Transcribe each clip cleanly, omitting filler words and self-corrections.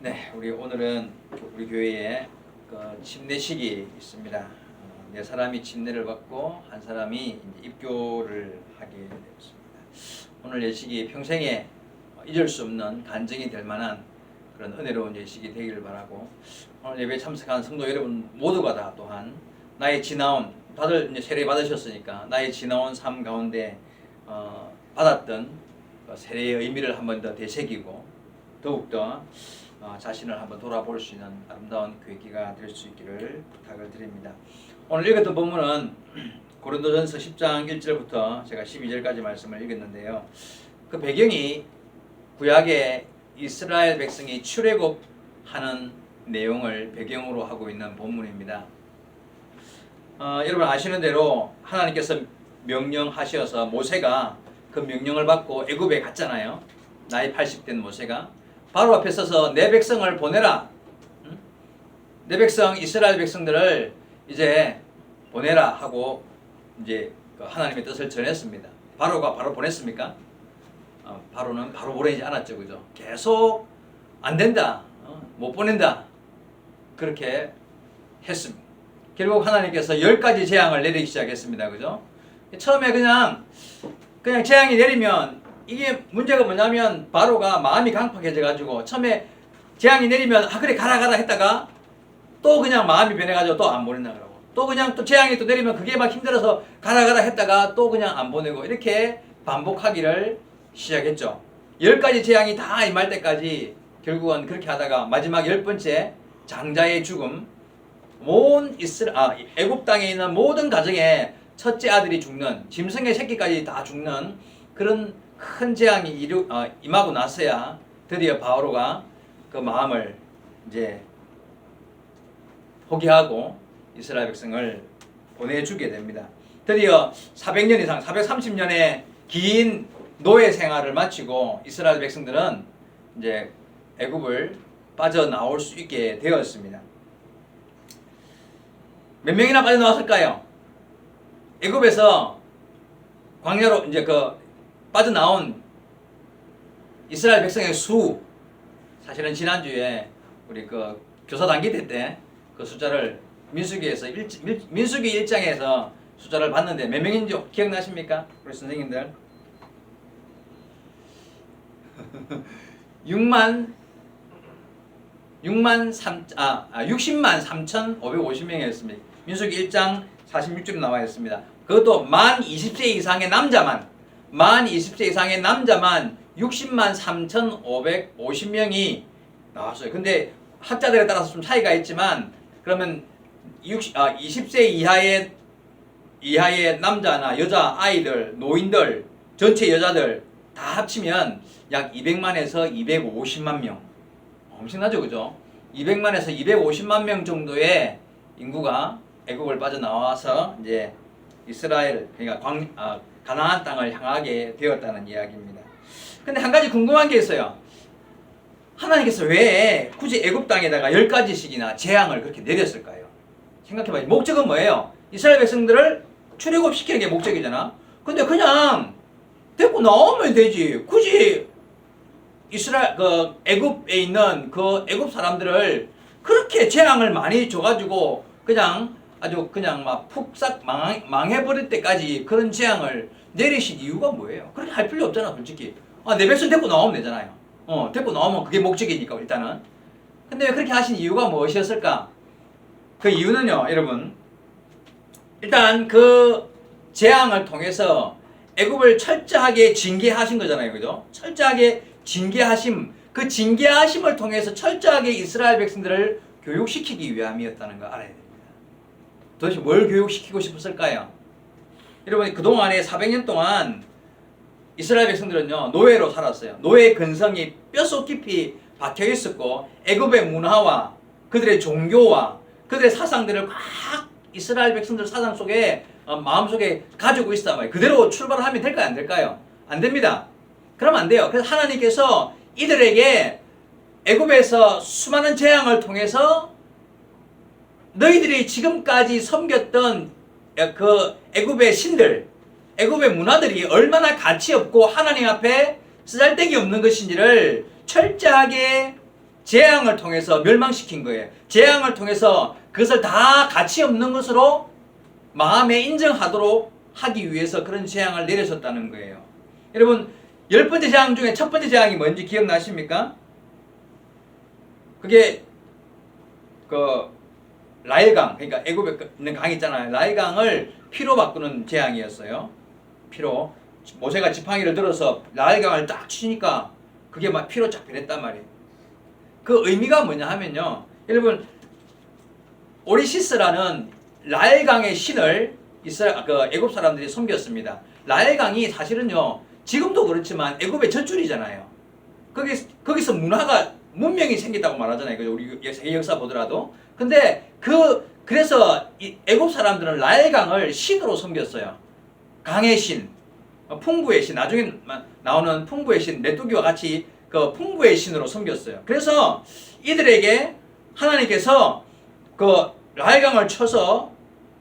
네, 오늘은 우리 교회에 침례식이 있습니다. 네 사람이 침례를 받고 한 사람이 이제 입교를 하게 되었습니다. 오늘 예식이 평생에 잊을 수 없는 간증이 될 만한 그런 은혜로운 예식이 되기를 바라고, 오늘 예배에 참석한 성도 여러분 모두가 다 또한 나의 지나온, 다들 이제 세례 받으셨으니까 나의 지나온 삶 가운데 받았던 세례의 의미를 한 번 더 되새기고 더욱더 자신을 한번 돌아볼 수 있는 아름다운 계기가 될 수 있기를 부탁을 드립니다. 오늘 읽었던 본문은 고린도전서 10장 1절부터 제가 12절까지 말씀을 읽었는데요. 그 배경이 구약의 이스라엘 백성이 출애굽하는 내용을 배경으로 하고 있는 본문입니다. 여러분 아시는 대로 하나님께서 명령하셔서 모세가 그 명령을 받고 애굽에 갔잖아요. 나이 80된 모세가 바로 앞에 서서 내 백성을 보내라. 내 백성 이스라엘 백성들을 이제 보내라 하고 이제 하나님의 뜻을 전했습니다. 바로가 바로 보냈습니까? 바로는 바로 보내지 않았죠, 그죠? 계속 안 된다, 못 보낸다 그렇게 했습니다. 결국 하나님께서 10가지 재앙을 내리기 시작했습니다, 그죠? 처음에 그냥 재앙이 내리면 이게 문제가 뭐냐면 바로가 마음이 강팍해져가지고 처음에 재앙이 내리면 그래 가라 했다가 또 그냥 마음이 변해가지고 또 안 보낸다 그러고, 또 그냥 또 재앙이 또 내리면 그게 막 힘들어서 가라 했다가 또 그냥 안 보내고, 이렇게 반복하기를 시작했죠. 10가지 재앙이 다 임할 때까지 결국은 그렇게 하다가 마지막 10번째 장자의 죽음, 애굽 땅에 있는 모든 가정에 첫째 아들이 죽는, 짐승의 새끼까지 다 죽는 그런 큰 재앙이 임하고 나서야 드디어 바로가 그 마음을 이제 포기하고 이스라엘 백성을 보내주게 됩니다. 드디어 400년 이상, 430년의 긴 노예 생활을 마치고 이스라엘 백성들은 이제 애굽을 빠져나올 수 있게 되었습니다. 몇 명이나 빠져나왔을까요? 애굽에서 광야로 이제 빠져나온 이스라엘 백성의 수, 사실은 지난주에 우리 교사 단기대 때 그 숫자를 민수기에서 민수기 1장에서 숫자를 봤는데 몇 명인지 기억나십니까? 우리 선생님들? 60만 3,550명이었습니다. 민수기 1장 46절에 나와 있습니다. 그것도 만 20세 이상의 남자만 60만 3,550명이 나왔어요. 근데 학자들에 따라서 좀 차이가 있지만, 그러면 20세 이하의 남자나 여자, 아이들, 노인들, 전체 여자들 다 합치면 약 200만에서 250만 명. 엄청나죠, 그죠? 200만에서 250만 명 정도의 인구가 애국을 빠져나와서 이제 이스라엘, 그러니까 가나안 땅을 향하게 되었다는 이야기입니다. 근데 한 가지 궁금한 게 있어요. 하나님께서 왜 굳이 애굽 땅에다가 10가지씩이나 재앙을 그렇게 내렸을까요? 생각해봐요. 목적은 뭐예요? 이스라엘 백성들을 출애굽시키는 게 목적이잖아. 근데 그냥 데리고 나오면 되지. 굳이 애굽에 있는 애굽 사람들을 그렇게 재앙을 많이 줘가지고 아주 막 푹싹 망해버릴 때까지 그런 재앙을 내리신 이유가 뭐예요? 그렇게 할 필요 없잖아, 솔직히. 내 백성 데리고 나오면 되잖아요. 데리고 나오면 그게 목적이니까, 일단은. 근데 왜 그렇게 하신 이유가 무엇이었을까? 그 이유는요, 여러분. 일단 그 재앙을 통해서 애굽을 철저하게 징계하신 거잖아요, 그죠? 철저하게 징계하심, 그 징계하심을 통해서 철저하게 이스라엘 백성들을 교육시키기 위함이었다는 걸 알아야 됩니다. 도대체 뭘 교육시키고 싶었을까요? 여러분, 그동안에 400년 동안 이스라엘 백성들은요, 노예로 살았어요. 노예의 근성이 뼛속 깊이 박혀 있었고, 애굽의 문화와 그들의 종교와 그들의 사상들을 막 이스라엘 백성들 사상 속에, 마음속에 가지고 있단 말이에요. 그대로 출발하면 될까요? 안 될까요? 안 됩니다. 그러면 안 돼요. 그래서 하나님께서 이들에게 애굽에서 수많은 재앙을 통해서 너희들이 지금까지 섬겼던 그 애굽의 신들, 애굽의 문화들이 얼마나 가치 없고 하나님 앞에 쓰잘데기 없는 것인지를 철저하게 재앙을 통해서 멸망시킨 거예요. 재앙을 통해서 그것을 다 가치 없는 것으로 마음에 인정하도록 하기 위해서 그런 재앙을 내려줬다는 거예요. 여러분, 10번째 재앙 중에 첫 번째 재앙이 뭔지 기억나십니까? 그게 그 라헬강, 그러니까 애굽에 있는 강 있잖아요. 라헬강을 피로 바꾸는 재앙이었어요. 피로. 모세가 지팡이를 들어서 라헬강을 딱 치니까 그게 막 피로 쫙 변했단 말이에요. 그 의미가 뭐냐 하면요, 여러분, 오리시스라는 라헬강의 신을 애굽 사람들이 섬겼습니다. 라헬강이 사실은요, 지금도 그렇지만 애굽의 젖줄이잖아요. 거기서 문명이 생겼다고 말하잖아요. 우리 세계 역사 보더라도. 근데 그래서 이 애굽 사람들은 라헬강을 신으로 섬겼어요. 강의 신, 풍부의 신, 나중에 나오는 풍부의 신, 메뚜기와 같이 그 풍부의 신으로 섬겼어요. 그래서 이들에게 하나님께서 그 라헬강을 쳐서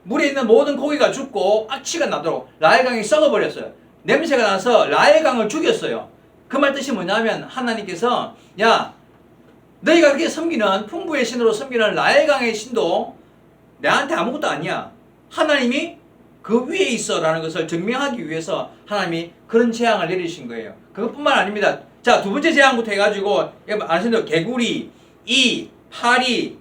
물에 있는 모든 고기가 죽고 악취가 나도록 라헬강이 썩어버렸어요. 냄새가 나서 라헬강을 죽였어요. 그 말 뜻이 뭐냐면 하나님께서 야, 너희가 그렇게 섬기는 풍부의 신으로 섬기는 라헬강의 신도 내한테 아무것도 아니야. 하나님이 그 위에 있어 라는 것을 증명하기 위해서 하나님이 그런 재앙을 내리신 거예요. 그것뿐만 아닙니다. 자, 두 번째 재앙부터 해가지고 아시는 개구리, 파리,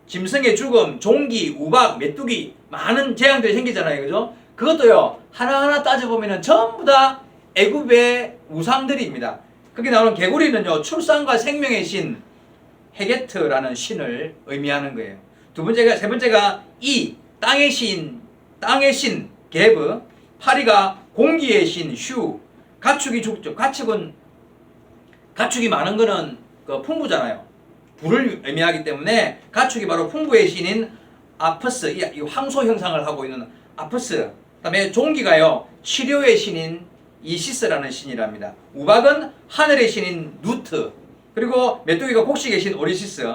짐승의 죽음, 종기, 우박, 메뚜기 많은 재앙들이 생기잖아요. 그죠? 그것도요, 하나하나 따져보면 전부 다 애굽의 우상들입니다. 거기 나오는 개구리는요, 출산과 생명의 신 헤게트라는 신을 의미하는 거예요. 세 번째가 땅의 신 게브, 파리가 공기의 신 슈, 가축이 죽죠. 가축이 많은 거는 그 풍부잖아요. 불을 의미하기 때문에 가축이 바로 풍부의 신인 아프스, 이 황소 형상을 하고 있는 아프스. 그다음에 종기가요, 치료의 신인 이시스라는 신이랍니다. 우박은 하늘의 신인 누트, 그리고 메뚜기가 곡식의 신 오리시스.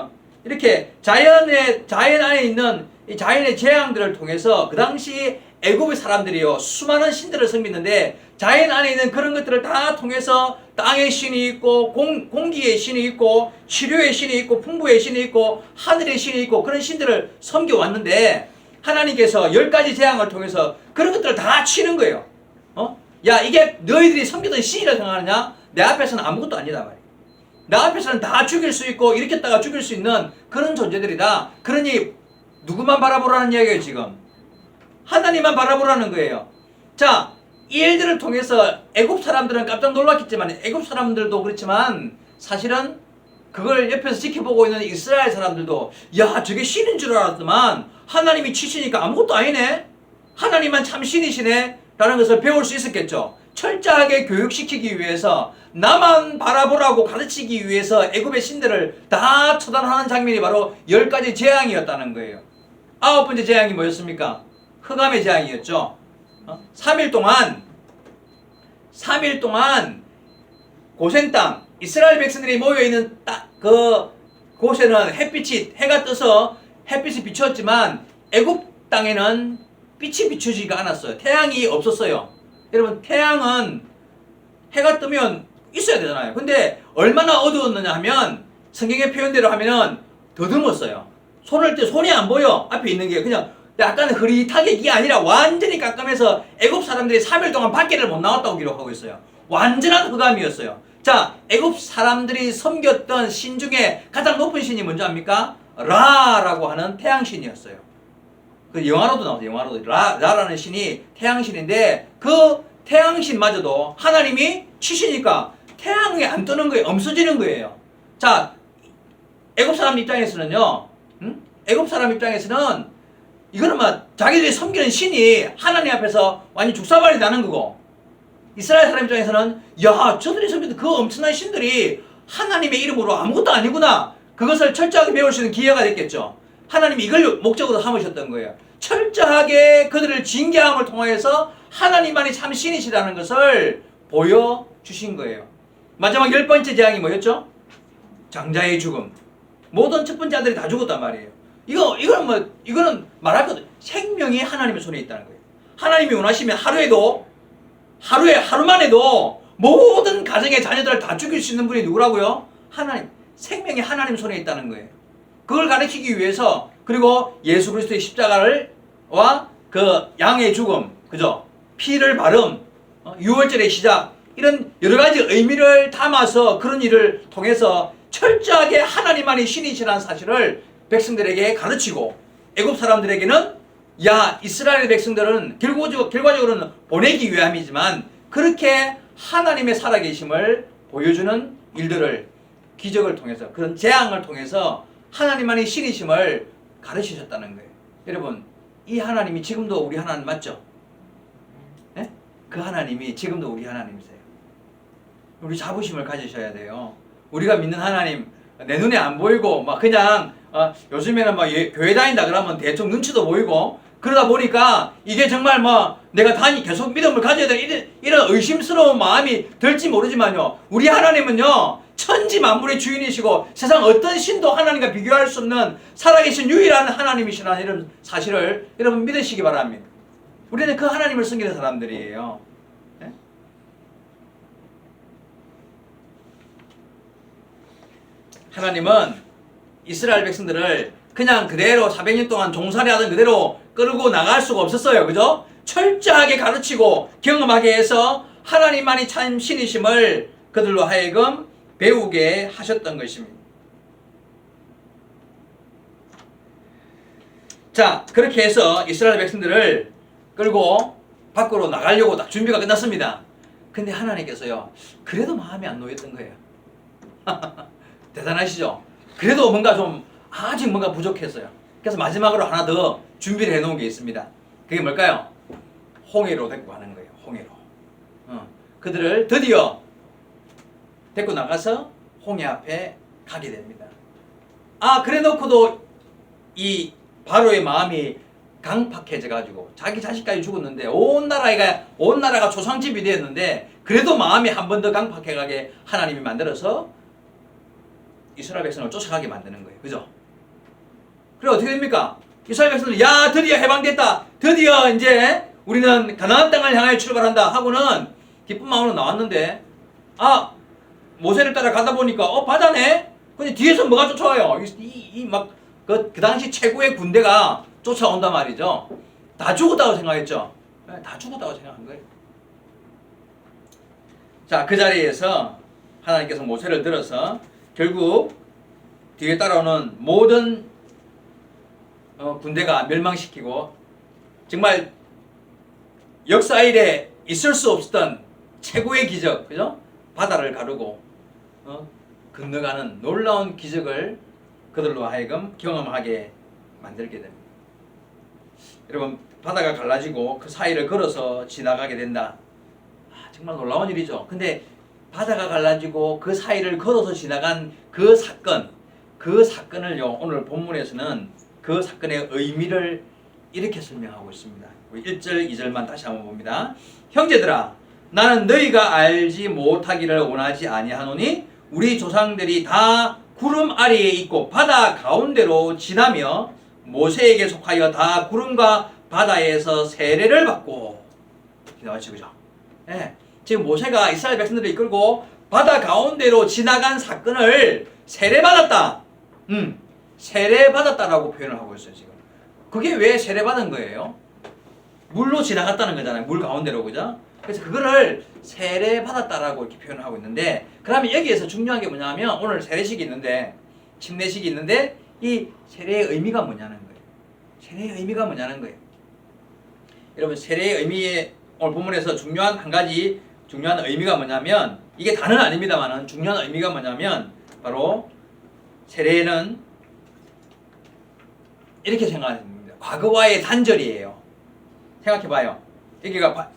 이렇게 자연 안에 있는 이 자연의 재앙들을 통해서 그 당시 애굽의 사람들이요, 수많은 신들을 섬기는데 자연 안에 있는 그런 것들을 다 통해서 땅의 신이 있고 공기의 신이 있고 치료의 신이 있고 풍부의 신이 있고 하늘의 신이 있고 그런 신들을 섬겨왔는데 하나님께서 10가지 재앙을 통해서 그런 것들을 다 치는 거예요. 야, 이게 너희들이 섬기던 신이라 생각하느냐? 내 앞에서는 아무것도 아니다 말이야. 내 앞에서는 다 죽일 수 있고 일으켰다가 죽일 수 있는 그런 존재들이다. 그러니 누구만 바라보라는 이야기예요. 지금 하나님만 바라보라는 거예요. 자, 이 일들을 통해서 애굽 사람들은 깜짝 놀랐겠지만 애굽 사람들도 그렇지만 사실은 그걸 옆에서 지켜보고 있는 이스라엘 사람들도 야, 저게 신인 줄 알았더만 하나님이 치시니까 아무것도 아니네, 하나님만 참 신이시네 라는 것을 배울 수 있었겠죠. 철저하게 교육시키기 위해서 나만 바라보라고 가르치기 위해서 애굽의 신들을 다 처단하는 장면이 바로 10가지 재앙이었다는 거예요. 9번째 재앙이 뭐였습니까? 흑암의 재앙이었죠. 3일 동안 고센 땅, 이스라엘 백성들이 모여있는 그 곳에는 해가 떠서 햇빛이 비추었지만 애굽 땅에는 빛이 비추지가 않았어요. 태양이 없었어요. 여러분, 태양은 해가 뜨면 있어야 되잖아요. 근데 얼마나 어두웠느냐 하면 성경의 표현대로 하면은 더듬었어요. 손을 때 손이 안 보여. 앞에 있는 게 그냥 약간 흐릿하게, 이게 아니라 완전히 깜깜해서 애굽 사람들이 3일 동안 밖에를 못 나왔다고 기록하고 있어요. 완전한 흑암이었어요. 자, 애굽 사람들이 섬겼던 신 중에 가장 높은 신이 뭔지 압니까? 라라고 하는 태양신이었어요. 그 영화로도 나오죠. 영화로도 라라는 신이 태양신인데 그 태양신마저도 하나님이 치시니까 태양이 안 뜨는 거예요. 없어지는 거예요. 자, 애굽 사람 입장에서는요, 애굽 사람 입장에서는 이거는 막 자기들이 섬기는 신이 하나님 앞에서 완전 죽사발이 나는 거고, 이스라엘 사람 입장에서는 야, 저들이 섬기는 그 엄청난 신들이 하나님의 이름으로 아무것도 아니구나, 그것을 철저하게 배울 수 있는 기회가 됐겠죠. 하나님이 이걸 목적으로 삼으셨던 거예요. 철저하게 그들을 징계함을 통하여서 하나님만이 참 신이시라는 것을 보여주신 거예요. 마지막 10번째 재앙이 뭐였죠? 장자의 죽음. 모든 첫 번째 아들이 다 죽었단 말이에요. 이거는 말할 것, 생명이 하나님의 손에 있다는 거예요. 하나님이 원하시면 하루만 해도 모든 가정의 자녀들을 다 죽일 수 있는 분이 누구라고요? 하나님. 생명이 하나님 손에 있다는 거예요. 그걸 가르치기 위해서 그리고 예수 그리스도의 십자가와 그 양의 죽음, 그죠? 피를 바름, 유월절의 시작 이런 여러 가지 의미를 담아서 그런 일을 통해서 철저하게 하나님만이 신이시라는 사실을 백성들에게 가르치고 애굽 사람들에게는 야 이스라엘 백성들은 결과적으로는 보내기 위함이지만 그렇게 하나님의 살아계심을 보여주는 일들을 기적을 통해서 그런 재앙을 통해서 하나님만이 신이심을 가르치셨다는 거예요. 여러분 이 하나님이 지금도 우리 하나님 맞죠? 네? 그 하나님이 지금도 우리 하나님이세요. 우리 자부심을 가지셔야 돼요. 우리가 믿는 하나님 내 눈에 안 보이고 막 그냥 요즘에는 막 교회 다닌다 그러면 대충 눈치도 보이고 그러다 보니까 이게 정말 뭐 내가 계속 믿음을 가져야 돼 이런 의심스러운 마음이 들지 모르지만요. 우리 하나님은요. 천지 만물의 주인이시고 세상 어떤 신도 하나님과 비교할 수 없는 살아계신 유일한 하나님이시라는 이런 사실을 여러분 믿으시기 바랍니다. 우리는 그 하나님을 섬기는 사람들이에요. 네? 하나님은 이스라엘 백성들을 그냥 그대로 400년 동안 종살이 하던 그대로 끌고 나갈 수가 없었어요. 그죠? 철저하게 가르치고 경험하게 해서 하나님만이 참 신이심을 그들로 하여금 배우게 하셨던 것입니다. 자, 그렇게 해서 이스라엘 백성들을 끌고 밖으로 나가려고 딱 준비가 끝났습니다. 근데 하나님께서요, 그래도 마음이 안 놓였던 거예요. 대단하시죠? 그래도 뭔가 좀 아직 뭔가 부족했어요. 그래서 마지막으로 하나 더 준비를 해놓은 게 있습니다. 그게 뭘까요? 홍해로 데리고 가는 거예요. 홍해로. 그들을 드디어 데리고 나가서 홍해 앞에 가게 됩니다. 그래 놓고도 이 바로의 마음이 강팍해져 가지고 자기 자식까지 죽었는데 온 나라가 초상집이 되었는데 그래도 마음이 한 번 더 강팍해 가게 하나님이 만들어서 이스라엘 백성을 쫓아가게 만드는 거예요. 그죠? 그래 어떻게 됩니까? 이스라엘 백성들 야 드디어 해방됐다. 드디어 이제 우리는 가나안 땅을 향하여 출발한다 하고는 기쁜 마음으로 나왔는데 모세를 따라 가다 보니까 바다네? 근데 뒤에서 뭐가 쫓아와요? 그 당시 최고의 군대가 쫓아온단 말이죠. 다 죽었다고 생각했죠. 네, 다 죽었다고 생각한 거예요. 자, 그 자리에서 하나님께서 모세를 들어서 결국 뒤에 따라오는 모든 군대가 멸망시키고 정말 역사 일에 있을 수 없었던 최고의 기적, 그죠? 바다를 가르고 건너가는 놀라운 기적을 그들로 하여금 경험하게 만들게 됩니다. 여러분 바다가 갈라지고 그 사이를 걸어서 지나가게 된다. 정말 놀라운 일이죠. 근데 바다가 갈라지고 그 사이를 걸어서 지나간 그 사건을요 오늘 본문에서는 그 사건의 의미를 이렇게 설명하고 있습니다. 1절 2절만 다시 한번 봅니다. 형제들아 나는 너희가 알지 못하기를 원하지 아니하노니 우리 조상들이 다 구름 아래에 있고 바다 가운데로 지나며 모세에게 속하여 다 구름과 바다에서 세례를 받고 나왔죠, 그죠? 네. 지금 모세가 이스라엘 백성들을 이끌고 바다 가운데로 지나간 사건을 세례받았다. 세례받았다라고 표현을 하고 있어요, 지금. 그게 왜 세례받은 거예요? 물로 지나갔다는 거잖아요. 물 가운데로, 그죠? 그래서 그거를 세례받았다라고 이렇게 표현을 하고 있는데, 그러면 여기에서 중요한 게 뭐냐면, 오늘 세례식이 있는데, 침례식이 있는데, 이 세례의 의미가 뭐냐는 거예요. 세례의 의미가 뭐냐는 거예요. 여러분, 세례의 의미에 오늘 본문에서 중요한 한 가지 중요한 의미가 뭐냐면, 이게 다는 아닙니다만은 중요한 의미가 뭐냐면, 바로 세례는 이렇게 생각하면 됩니다. 과거와의 단절이에요. 생각해봐요. 여기가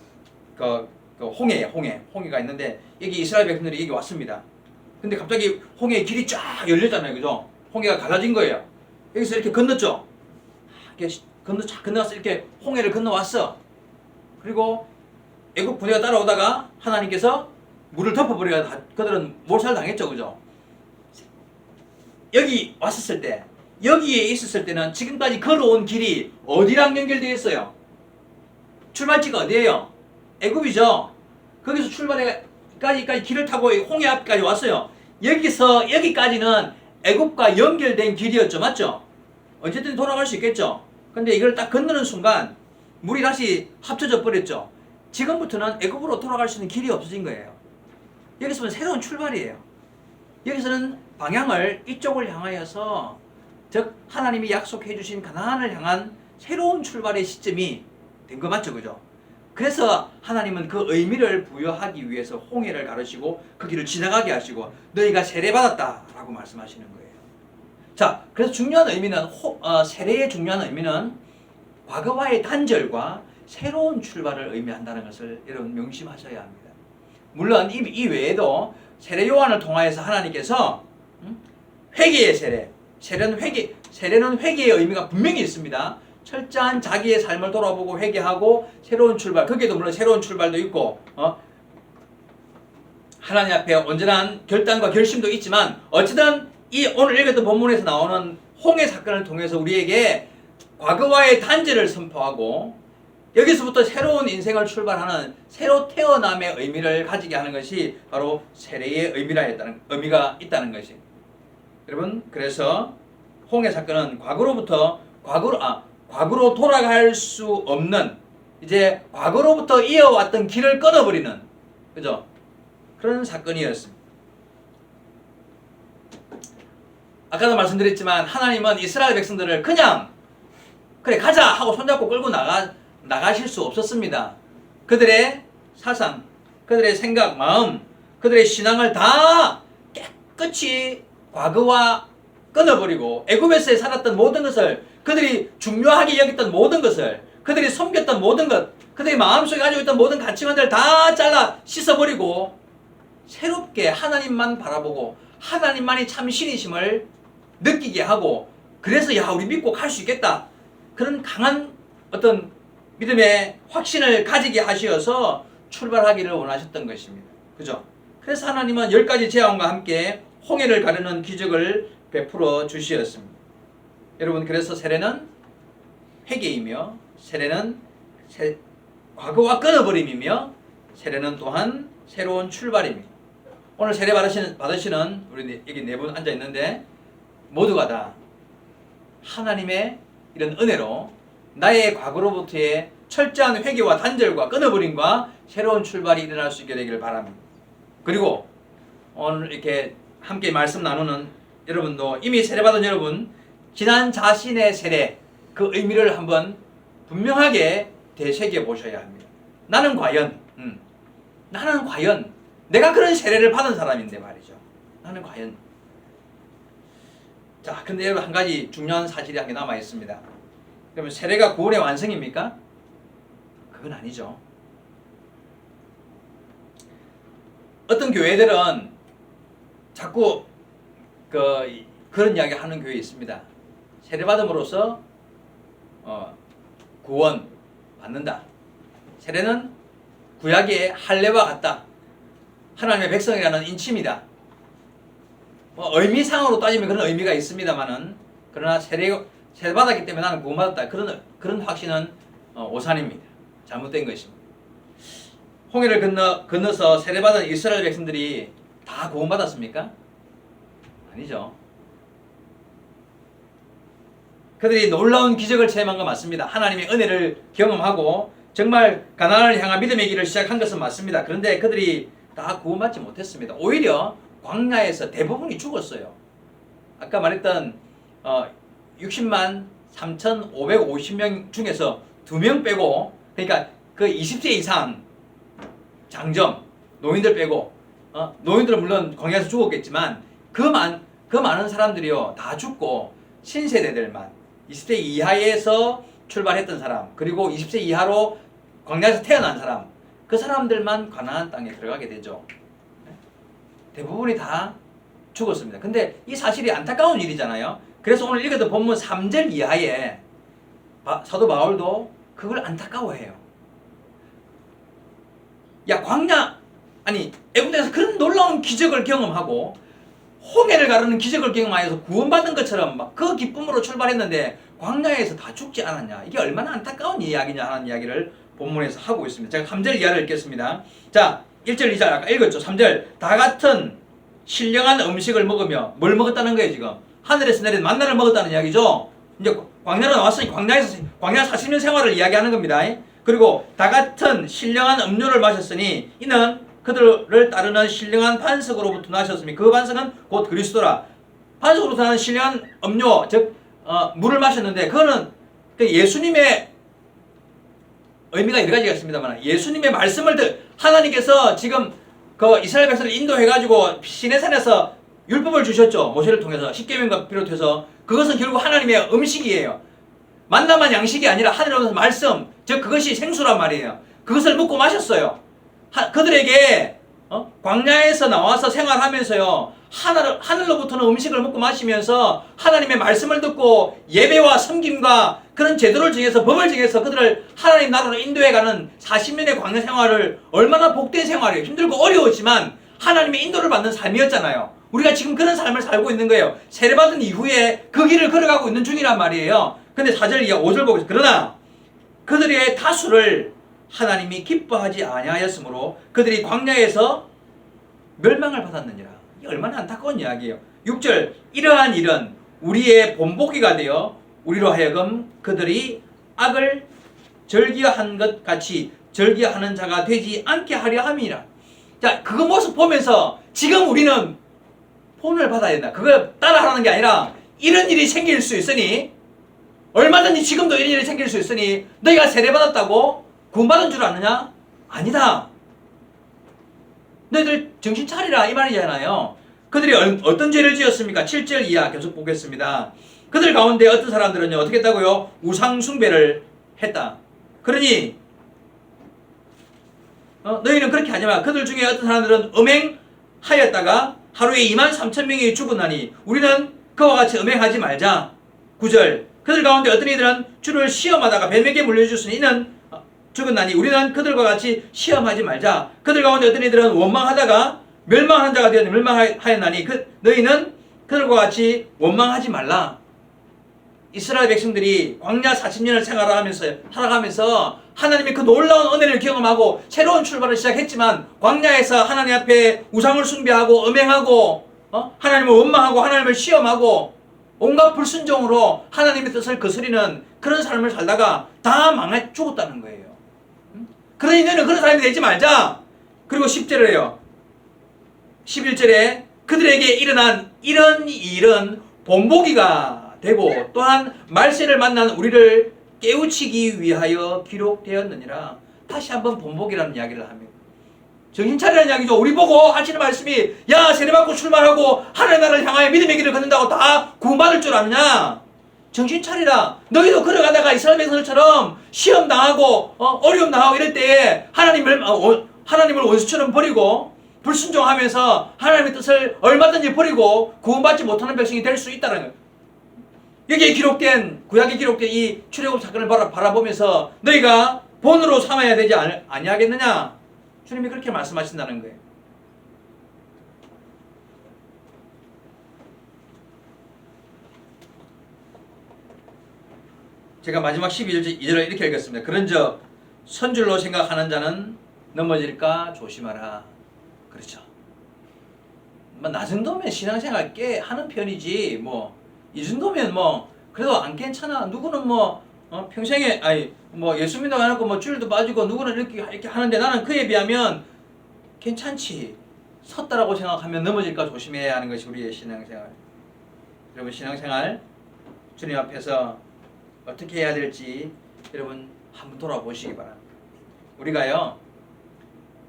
홍해예요. 홍해가 있는데 여기 이스라엘 백성들이 여기 왔습니다. 근데 갑자기 홍해의 길이 쫙 열렸잖아요. 그죠? 홍해가 갈라진 거예요. 여기서 이렇게 건넜죠. 건너서 이렇게 홍해를 건너왔어. 그리고 애국 군대가 따라오다가 하나님께서 물을 덮어버리가 그들은 몰살당했죠. 그죠? 여기 왔었을 때, 여기에 있었을 때는 지금까지 걸어온 길이 어디랑 연결되어 있어요? 출발지가 어디예요? 애굽이죠. 거기서 출발해까지 길을 타고 홍해 앞까지 왔어요. 여기서 여기까지는 애굽과 연결된 길이었죠. 맞죠? 어쨌든 돌아갈 수 있겠죠. 근데 이걸 딱 건너는 순간 물이 다시 합쳐져 버렸죠. 지금부터는 애굽으로 돌아갈 수 있는 길이 없어진 거예요. 여기서는 새로운 출발이에요. 여기서는 방향을 이쪽을 향하여서, 즉 하나님이 약속해 주신 가나안을 향한 새로운 출발의 시점이 된 거 맞죠? 그죠? 그래서 하나님은 그 의미를 부여하기 위해서 홍해를 가르시고 그 길을 지나가게 하시고 너희가 세례받았다라고 말씀하시는 거예요. 자, 그래서 중요한 의미는 세례의 중요한 의미는 과거와의 단절과 새로운 출발을 의미한다는 것을 여러분 명심하셔야 합니다. 물론 이 외에도 세례 요한을 통하여서 하나님께서 회개의 세례, 세례는 회개의 의미가 분명히 있습니다. 철저한 자기의 삶을 돌아보고 회개하고 새로운 출발, 거기에도 물론 새로운 출발도 있고 하나님 앞에 온전한 결단과 결심도 있지만, 어쨌든 이 오늘 읽었던 본문에서 나오는 홍해 사건을 통해서 우리에게 과거와의 단절을 선포하고 여기서부터 새로운 인생을 출발하는 새로 태어남의 의미를 가지게 하는 것이 바로 세례의 의미가 있다는 것이. 여러분, 그래서 홍해 사건은 과거로 돌아갈 수 없는, 이제 과거로부터 이어왔던 길을 끊어버리는, 그죠? 그런 사건이었습니다. 아까도 말씀드렸지만 하나님은 이스라엘 백성들을 그냥 그래 가자 하고 손잡고 끌고 나가실 수 없었습니다. 그들의 사상, 그들의 생각, 마음, 그들의 신앙을 다 깨끗이 과거와 끊어버리고 애굽에서 살았던 모든 것을, 그들이 중요하게 여겼던 모든 것을, 그들이 섬겼던 모든 것, 그들이 마음속에 가지고 있던 모든 가치관들을 다 잘라 씻어버리고 새롭게 하나님만 바라보고 하나님만이 참 신이심을 느끼게 하고, 그래서 야 우리 믿고 갈 수 있겠다, 그런 강한 어떤 믿음의 확신을 가지게 하시어서 출발하기를 원하셨던 것입니다. 그죠? 그래서 하나님은 10가지 재앙과 함께 홍해를 가르는 기적을 베풀어 주시었습니다. 여러분, 그래서 세례는 회개이며, 세례는 과거와 끊어버림이며, 세례는 또한 새로운 출발입니다. 오늘 세례 받으시는 우리 여기 네 분 앉아 있는데 모두가 다 하나님의 이런 은혜로 나의 과거로부터의 철저한 회개와 단절과 끊어버림과 새로운 출발이 일어날 수 있게 되기를 바랍니다. 그리고 오늘 이렇게 함께 말씀 나누는 여러분도, 이미 세례받은 여러분, 지난 자신의 세례 그 의미를 한번 분명하게 되새겨 보셔야 합니다. 나는 과연 내가 그런 세례를 받은 사람인데 말이죠. 나는 과연. 자, 근데 여러분, 한 가지 중요한 사실이 한 개 남아 있습니다. 그러면 세례가 구원의 완성입니까? 그건 아니죠. 어떤 교회들은 자꾸 그런 이야기 하는 교회 있습니다. 세례받음으로써 구원 받는다. 세례는 구약의 할례와 같다. 하나님의 백성이라는 인침이다. 의미상으로 따지면 그런 의미가 있습니다만은, 그러나 세례받았기 때문에 나는 구원받았다, 그런 확신은 오산입니다. 잘못된 것입니다. 홍해를 건너서 세례받은 이스라엘 백성들이 다 구원받았습니까? 아니죠. 그들이 놀라운 기적을 체험한 건 맞습니다. 하나님의 은혜를 경험하고 정말 가나안을 향한 믿음의 길을 시작한 것은 맞습니다. 그런데 그들이 다 구원받지 못했습니다. 오히려 광야에서 대부분이 죽었어요. 아까 말했던 60만 3,550명 중에서 2명 빼고, 그러니까 그 20세 이상 장정 노인들 빼고, 노인들은 물론 광야에서 죽었겠지만 그 많은 사람들이요 다 죽고, 신세대들만 20세 이하에서 출발했던 사람, 그리고 20세 이하로 광야에서 태어난 사람, 그 사람들만 가나안 땅에 들어가게 되죠. 대부분이 다 죽었습니다. 근데 이 사실이 안타까운 일이잖아요. 그래서 오늘 읽었던 본문 3절 이하에 사도 바울도 그걸 안타까워해요. 야, 애굽 땅에서 그런 놀라운 기적을 경험하고 홍해를 가르는 기적을 경험하여서 구원받은 것처럼 막 그 기쁨으로 출발했는데 광야에서 다 죽지 않았냐, 이게 얼마나 안타까운 이야기냐 하는 이야기를 본문에서 하고 있습니다. 제가 3절 이하를 읽겠습니다. 자, 1절 2절 아까 읽었죠. 3절, 다 같은 신령한 음식을 먹으며 뭘 먹었다는 거예요 지금? 하늘에서 내린 만나를 먹었다는 이야기죠. 이제 광야로 나왔으니 광야에서 광야 40년 생활을 이야기하는 겁니다. 그리고 다 같은 신령한 음료를 마셨으니 이는 그들을 따르는 신령한 반석으로부터 나셨으니 그 반석은 곧 그리스도라. 반석으로부터 나는 신령한 음료 즉 물을 마셨는데 그거는 예수님의 의미가 여러 가지가 있습니다만 예수님의 말씀을 하나님께서 지금 그 이스라엘 백성을 인도해가지고 시내산에서 율법을 주셨죠. 모세를 통해서 십계명과 비롯해서 그것은 결국 하나님의 음식이에요. 만나만 양식이 아니라 하늘에서 말씀 즉 그것이 생수란 말이에요. 그것을 먹고 마셨어요. 그들에게 광야에서 나와서 생활하면서요 하늘로부터는 음식을 먹고 마시면서 하나님의 말씀을 듣고 예배와 섬김과 그런 제도를 정해서 법을 정해서 그들을 하나님 나라로 인도해가는 40년의 광야 생활을 얼마나 복된 생활이에요. 힘들고 어려웠지만 하나님의 인도를 받는 삶이었잖아요. 우리가 지금 그런 삶을 살고 있는 거예요. 세례받은 이후에 그 길을 걸어가고 있는 중이란 말이에요. 근데 4절 이하 5절 보고 있어요. 그러나 그들의 다수를 하나님이 기뻐하지 아니하였으므로 그들이 광야에서 멸망을 받았느니라. 이게 얼마나 안타까운 이야기예요. 6절 이러한 일은 우리의 본보기가 되어 우리로 하여금 그들이 악을 절기한 것 같이 절기하는 자가 되지 않게 하려 함이라. 자, 그 모습 보면서 지금 우리는 본을 받아야 된다. 그걸 따라하라는 게 아니라 이런 일이 생길 수 있으니 얼마든지 지금도 이런 일이 생길 수 있으니 너희가 세례받았다고 구원받은 줄 아느냐? 아니다. 너희들 정신 차리라 이 말이잖아요. 그들이 어떤 죄를 지었습니까? 7절 이하 계속 보겠습니다. 그들 가운데 어떤 사람들은요 어떻게 했다고요? 우상 숭배를 했다. 그러니 너희는 그렇게 하지 마. 그들 중에 어떤 사람들은 음행하였다가 하루에 23,000명이 죽었나니 우리는 그와 같이 음행하지 말자. 9절 그들 가운데 어떤 이들은 주를 시험하다가 뱀에게 물려주었으니 이는 죽었나니 우리는 그들과 같이 시험하지 말자. 그들 가운데 어떤 이들은 원망하다가 멸망하는 자가 되었니 멸망하였나니 너희는 그들과 같이 원망하지 말라. 이스라엘 백성들이 광야 40년을 살아가면서 하나님의 그 놀라운 은혜를 경험하고 새로운 출발을 시작했지만 광야에서 하나님 앞에 우상을 숭배하고 음행하고 하나님을 원망하고 하나님을 시험하고 온갖 불순종으로 하나님의 뜻을 거스리는 그런 삶을 살다가 다 망해 죽었다는 거예요. 그러니 너는 그런 사람이 되지 말자. 그리고 10절에요. 11절에 그들에게 일어난 이런 일은 본보기가 되고 또한 말세를 만난 우리를 깨우치기 위하여 기록되었느니라. 다시 한번 본보기라는 이야기를 합니다. 정신 차리라는 이야기죠. 우리 보고 하시는 말씀이 야 세례받고 출발하고 하나님 나라를 향하여 믿음의 길을 걷는다고 다 구원받을 줄 아느냐. 정신 차리라. 너희도 걸어가다가 이스라엘 백성들처럼 시험 당하고 어려움 당하고 이럴 때에 하나님을 원수처럼 버리고 불순종하면서 하나님의 뜻을 얼마든지 버리고 구원받지 못하는 백성이 될 수 있다는 거예요. 여기에 기록된 구약에 기록된 이 출애굽 사건을 바라보면서 너희가 본으로 삼아야 되지 아니하겠느냐. 주님이 그렇게 말씀하신다는 거예요. 제가 마지막 12절 이렇게 읽었습니다. 그런즉 선줄로 생각하는 자는 넘어질까 조심하라. 그렇죠. 나 정도면 신앙생활 꽤 하는 편이지 이 정도면 그래도 안 괜찮아. 누구는 평생에 예수 믿는다고 해놓고 주일도 빠지고 누구는 이렇게 하는데 나는 그에 비하면 괜찮지. 섰다라고 생각하면 넘어질까 조심해야 하는 것이 우리의 신앙생활. 여러분 신앙생활 주님 앞에서 어떻게 해야 될지 여러분 한번 돌아보시기 바랍니다. 우리가요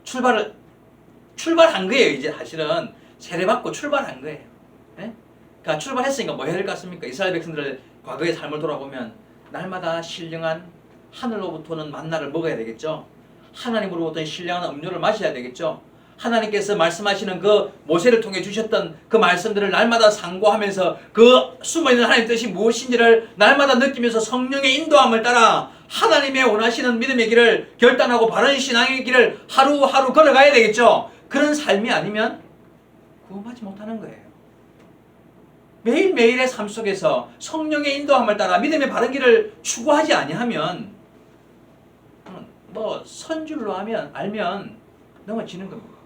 출발한 거예요. 이제 사실은 세례받고 출발한 거예요. 네? 그러니까 출발했으니까 뭐 해야 될 것 같습니까? 이스라엘 백성들의 과거의 삶을 돌아보면 날마다 신령한 하늘로부터는 만나를 먹어야 되겠죠. 하나님으로부터는 신령한 음료를 마셔야 되겠죠. 하나님께서 말씀하시는 그 모세를 통해 주셨던 그 말씀들을 날마다 상고하면서 그 숨어있는 하나님의 뜻이 무엇인지를 날마다 느끼면서 성령의 인도함을 따라 하나님의 원하시는 믿음의 길을 결단하고 바른 신앙의 길을 하루하루 걸어가야 되겠죠. 그런 삶이 아니면 구원받지 못하는 거예요. 매일매일의 삶 속에서 성령의 인도함을 따라 믿음의 바른 길을 추구하지 아니하면 선줄로 알면 넘어지는 겁니다.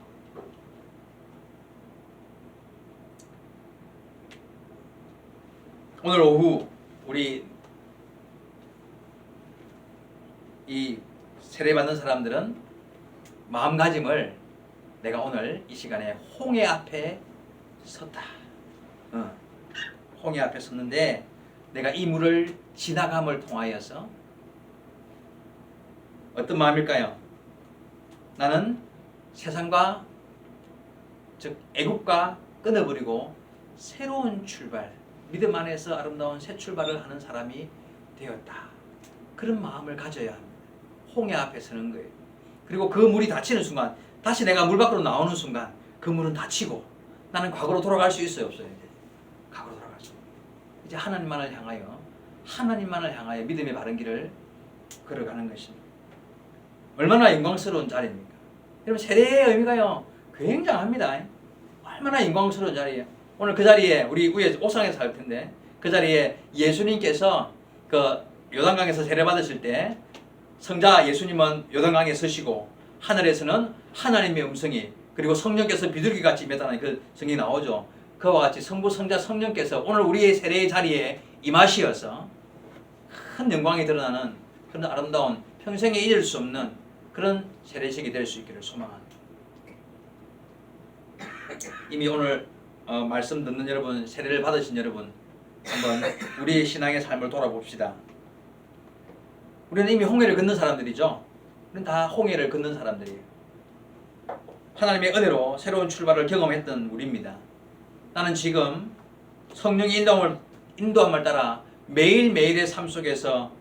오늘 오후 우리 이 세례받는 사람들은 마음가짐을 내가 오늘 이 시간에 홍해 앞에 섰다. 홍해 앞에 섰는데 내가 이 물을 지나감을 통하여서 어떤 마음일까요? 나는 세상과 즉 애국과 끊어버리고 새로운 출발, 믿음 안에서 아름다운 새 출발을 하는 사람이 되었다. 그런 마음을 가져야 합니다. 홍해 앞에 서는 거예요. 그리고 그 물이 닫히는 순간, 다시 내가 물 밖으로 나오는 순간 그 물은 닫히고 나는 과거로 돌아갈 수 있어요, 없어요? 이제 과거로 돌아갈 수 없어요. 이제 하나님만을 향하여 믿음의 바른 길을 걸어가는 것입니다. 얼마나 영광스러운 자리입니까? 여러분, 세례의 의미가요 굉장합니다. 얼마나 영광스러운 자리예요. 오늘 그 자리에 우리 위에 옥상에서 할 텐데, 그 자리에 예수님께서 그 요단강에서 세례 받으실 때 성자 예수님은 요단강에 서시고 하늘에서는 하나님의 음성이, 그리고 성령께서 비둘기같이 임했다는 그 성경이 나오죠. 그와 같이 성부, 성자, 성령께서 오늘 우리의 세례의 자리에 임하시어서 큰 영광이 드러나는 그런 아름다운, 평생에 잊을 수 없는 그런 세례식이 될 수 있기를 소망합니다. 이미 오늘 말씀 듣는 여러분, 세례를 받으신 여러분, 한번 우리의 신앙의 삶을 돌아봅시다. 우리는 이미 홍해를 건넌 사람들이죠. 우리는 다 홍해를 건넌 사람들이에요. 하나님의 은혜로 새로운 출발을 경험했던 우리입니다. 나는 지금 성령의 인도함을 따라 매일매일의 삶 속에서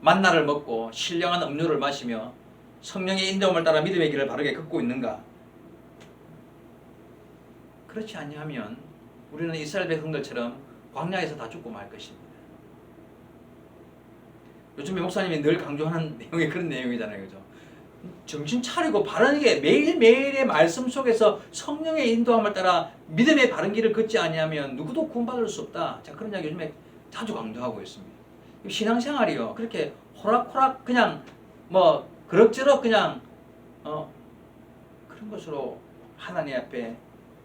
만나를 먹고 신령한 음료를 마시며 성령의 인도함을 따라 믿음의 길을 바르게 걷고 있는가? 그렇지 않냐면 우리는 이스라엘 백성들처럼 광야에서 다 죽고 말 것입니다. 요즘에 목사님이 늘 강조하는 내용이 그런 내용이잖아요. 그죠? 정신 차리고 바르게 매일매일의 말씀 속에서 성령의 인도함을 따라 믿음의 바른 길을 걷지 아니하면 누구도 구원받을 수 없다. 자, 그런 이야기 요즘에 자주 강조하고 있습니다. 신앙생활이요, 그렇게 호락호락 그냥 뭐 그럭저럭 그냥 그런 것으로 하나님 앞에,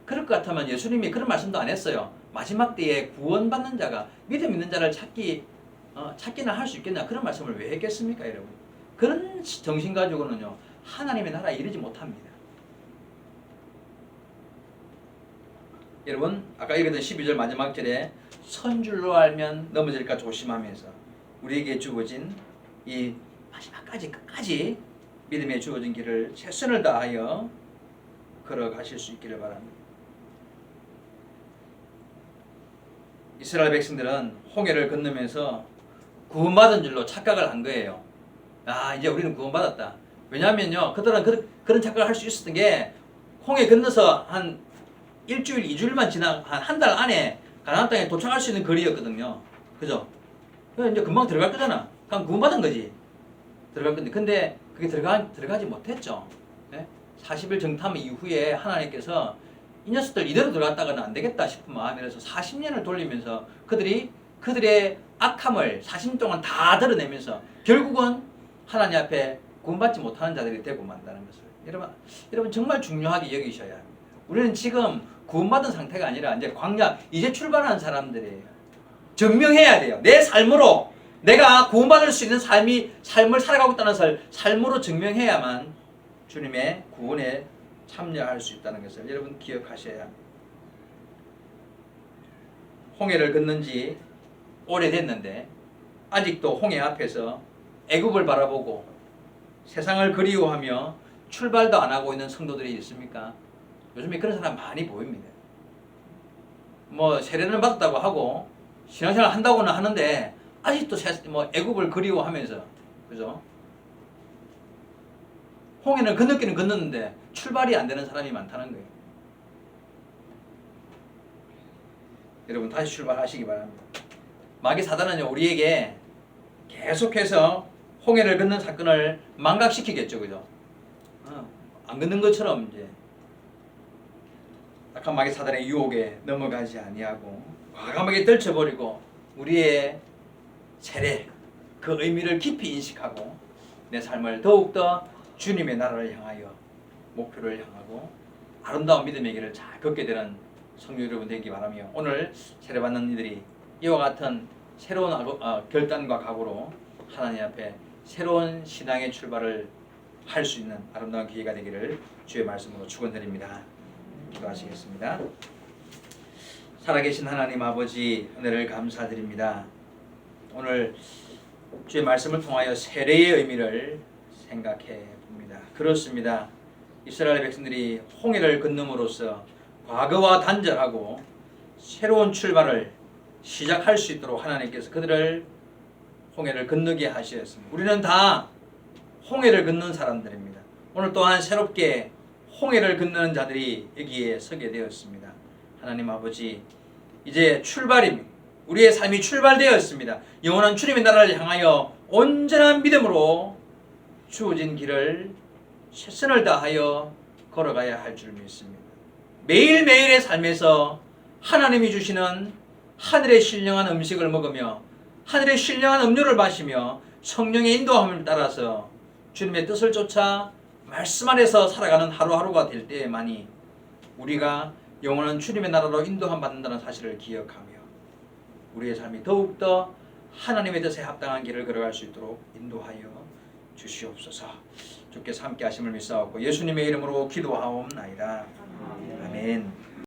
그럴 것 같으면 예수님이 그런 말씀도 안 했어요. 마지막 때에 구원받는 자가, 믿음 있는 자를 찾기나 할 수 있겠냐, 그런 말씀을 왜 했겠습니까, 여러분? 그런 정신 가지고는요 하나님의 나라에 이르지 못합니다. 여러분, 아까 읽었던 12절 마지막 절에 선줄로 알면 넘어질까 조심하면서 우리에게 주어진 이 마지막까지 끝까지 믿음에 주어진 길을 최선을 다하여 걸어가실 수 있기를 바랍니다. 이스라엘 백성들은 홍해를 건너면서 구원받은 줄로 착각을 한 거예요. 아, 이제 우리는 구원받았다. 왜냐하면요, 그들은 그런 착각을 할 수 있었던 게, 홍해 건너서 한 일주일, 2주일만 지나 한 달 안에 가나안 땅에 도착할 수 있는 거리였거든요. 그죠? 이제 금방 들어갈 거잖아. 그럼 구원받은 거지. 들어갈 건데, 근데 그게 들어가지 못했죠. 네? 40일 정탐 이후에 하나님께서 이 녀석들 이대로 들어갔다가는 안 되겠다 싶은 마음이라서 40년을 돌리면서 그들의 악함을 40년 동안 다 드러내면서 결국은 하나님 앞에 구원받지 못하는 자들이 되고 만다는 것을 여러분 정말 중요하게 여기셔야 합니다. 우리는 지금 구원받은 상태가 아니라 이제 광야, 이제 출발한 사람들이에요. 증명해야 돼요. 내 삶으로 내가 구원받을 수 있는 삶을 살아가고 있다는 삶으로 증명해야만 주님의 구원에 참여할 수 있다는 것을 여러분 기억하셔야 합니다. 홍해를 건넌 지 오래됐는데 아직도 홍해 앞에서 애굽을 바라보고 세상을 그리워하며 출발도 안 하고 있는 성도들이 있습니까? 요즘에 그런 사람 많이 보입니다. 뭐 세례를 받았다고 하고 신앙생활 한다고는 하는데 아직도 애굽을 그리워하면서, 그죠? 홍해는 건너기는 건넜는데 출발이 안 되는 사람이 많다는 거예요. 여러분, 다시 출발하시기 바랍니다. 마귀 사단은요 우리에게 계속해서 홍해를 건넌 사건을 망각시키겠죠, 그죠? 안 건넌 것처럼 이제 악한 마귀 사단의 유혹에 넘어가지 아니하고 과감하게 떨쳐버리고 우리의 세례, 그 의미를 깊이 인식하고 내 삶을 더욱더 주님의 나라를 향하여 목표를 향하고 아름다운 믿음의 길을 잘 걷게 되는 성도 여러분 되기 바라며, 오늘 세례받는 이들이 이와 같은 새로운 결단과 각오로 하나님 앞에 새로운 신앙의 출발을 할 수 있는 아름다운 기회가 되기를 주의 말씀으로 축원드립니다. 기도하시겠습니다. 살아계신 하나님 아버지, 은혜를 감사드립니다. 오늘 주의 말씀을 통하여 세례의 의미를 생각해 봅니다. 그렇습니다. 이스라엘 백성들이 홍해를 건너므로써 과거와 단절하고 새로운 출발을 시작할 수 있도록 하나님께서 그들을 홍해를 건너게 하셨습니다. 우리는 다 홍해를 건넌 사람들입니다. 오늘 또한 새롭게 홍해를 건너는 자들이 여기에 서게 되었습니다. 하나님 아버지, 이제 출발입니다. 우리의 삶이 출발되었습니다. 영원한 주님의 나라를 향하여 온전한 믿음으로 주어진 길을 최선을 다하여 걸어가야 할 줄 믿습니다. 매일매일의 삶에서 하나님이 주시는 하늘의 신령한 음식을 먹으며 하늘의 신령한 음료를 마시며 성령의 인도함을 따라서 주님의 뜻을 쫓아 말씀 안에서 살아가는 하루하루가 될 때에만이 우리가 영원한 주님의 나라로 인도함 받는다는 사실을 기억하며 우리의 삶이 더욱더 하나님의 뜻에 합당한 길을 걸어갈 수 있도록 인도하여 주시옵소서. 주께서 함께 하심을 믿사옵고 예수님의 이름으로 기도하옵나이다. 아멘.